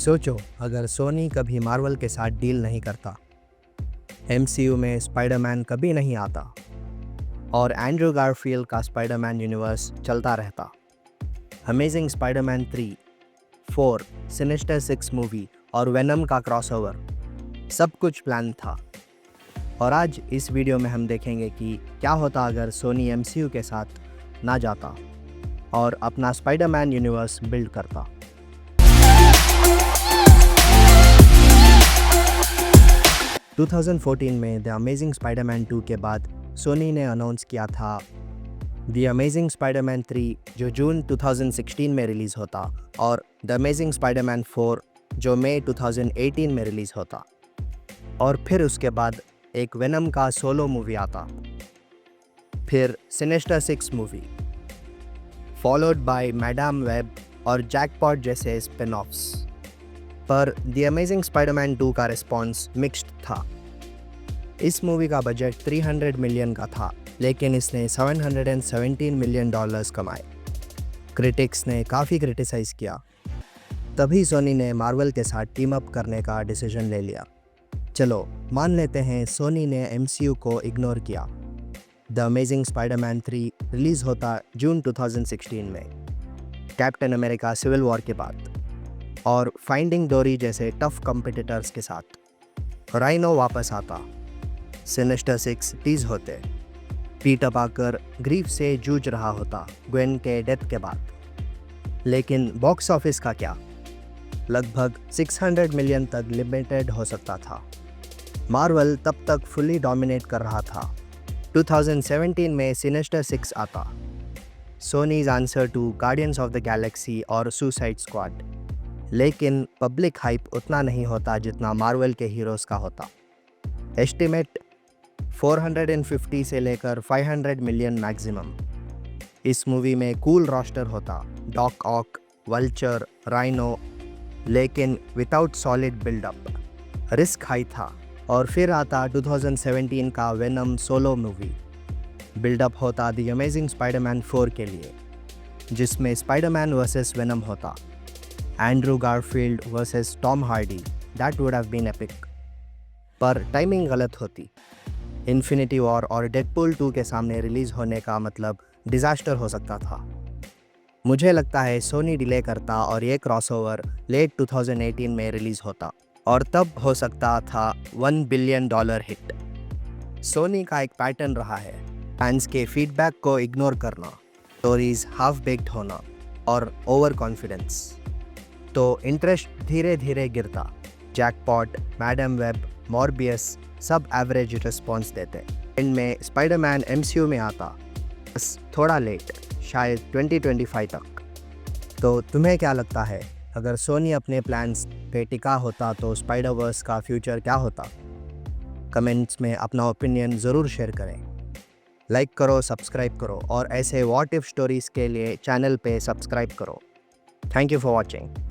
सोचो अगर सोनी कभी मार्वल के साथ डील नहीं करता, एमसीयू में स्पाइडरमैन कभी नहीं आता और एंड्रू गारफील्ड का स्पाइडरमैन यूनिवर्स चलता रहता। अमेजिंग स्पाइडरमैन 3, 4, सिनिस्टर 6 मूवी और वेनम का क्रॉसओवर, सब कुछ प्लान था। और आज इस वीडियो में हम देखेंगे कि क्या होता अगर सोनी एमसीयू के साथ ना जाता और अपना स्पाइडरमैन यूनिवर्स बिल्ड करता। – 2014 में द अमेजिंग स्पाइडरमैन 2 के बाद सोनी ने अनाउंस किया था द अमेजिंग स्पाइडरमैन 3 जो जून 2016 में रिलीज़ होता और द अमेजिंग स्पाइडरमैन 4 जो मई 2018 में रिलीज़ होता। और फिर उसके बाद एक वेनम का सोलो मूवी आता, फिर sinister 6 movie, followed by Madame Web और जैकपॉट जैसे स्पिन ऑफ्स। पर द अमेजिंग स्पाइडरमैन 2 का रिस्पॉन्स मिक्स्ड था। इस मूवी का बजट 300 मिलियन का था, लेकिन इसने $717 मिलियन कमाए। क्रिटिक्स ने काफ़ी क्रिटिसाइज़ किया। तभी सोनी ने मार्वल के साथ टीम अप करने का डिसीजन ले लिया। चलो मान लेते हैं सोनी ने एमसीयू को इग्नोर किया। द अमेजिंग स्पाइडरमैन 3 रिलीज़ होता जून 2016 में, कैप्टन अमेरिका सिविल वॉर के बाद और फाइंडिंग डोरी जैसे टफ कॉम्पिटिटर्स के साथ। राइनो वापस आता, सिनिस्टर 6 टीज होते, पीटर पार्कर ग्रीफ से जूझ रहा होता ग्वेन के डेथ के बाद। लेकिन बॉक्स ऑफिस का क्या? लगभग 600 मिलियन तक लिमिटेड हो सकता था। मार्वल तब तक फुली डोमिनेट कर रहा था। 2017 में सिनिस्टर 6 आता, Sony's answer to Guardians of the Galaxy और सुसाइड स्क्वाड। लेकिन पब्लिक हाइप उतना नहीं होता जितना मार्वल के हीरोज़ का होता। एस्टिमेट 450 से लेकर 500 मिलियन मैक्सिमम। इस मूवी में कूल रोस्टर होता, डॉक ऑक, वल्चर, राइनो, लेकिन without solid buildup. Risk high था। और फिर आता 2017 का वेनम सोलो मूवी। बिल्डअप होता द अमेजिंग स्पाइडरमैन 4 के लिए, जिसमें स्पाइडरमैन वर्सेस वेनम होता, Andrew Garfield versus Tom Hardy. That would have been epic. पर टाइमिंग गलत होती। इन्फिनिटी वॉर और डेडपूल 2 के सामने रिलीज़ होने का मतलब डिज़ास्टर हो सकता था। मुझे लगता है सोनी डिले करता और ये क्रॉसओवर लेट 2018 में रिलीज़ होता और तब हो सकता था $1 बिलियन हिट। सोनी का एक पैटर्न रहा है फैंस के फीडबैक को इग्नोर करना, स्टोरीज हाफ बेक्ड होना और ओवर कॉन्फिडेंस। तो इंटरेस्ट धीरे धीरे गिरता। जैकपॉट, मैडम वेब, मॉर्बियस सब एवरेज रिस्पॉन्स देते। एंड में स्पाइडरमैन एमसीयू में आता, बस थोड़ा लेट, शायद 2025 तक। तो तुम्हें क्या लगता है, अगर सोनी अपने प्लान्स पे टिका होता तो स्पाइडरवर्स का फ्यूचर क्या होता? कमेंट्स में अपना ओपिनियन ज़रूर शेयर करें। लाइक करो, सब्सक्राइब करो और ऐसे व्हाट इफ स्टोरीज़ के लिए चैनल पे सब्सक्राइब करो। Thank you for watching.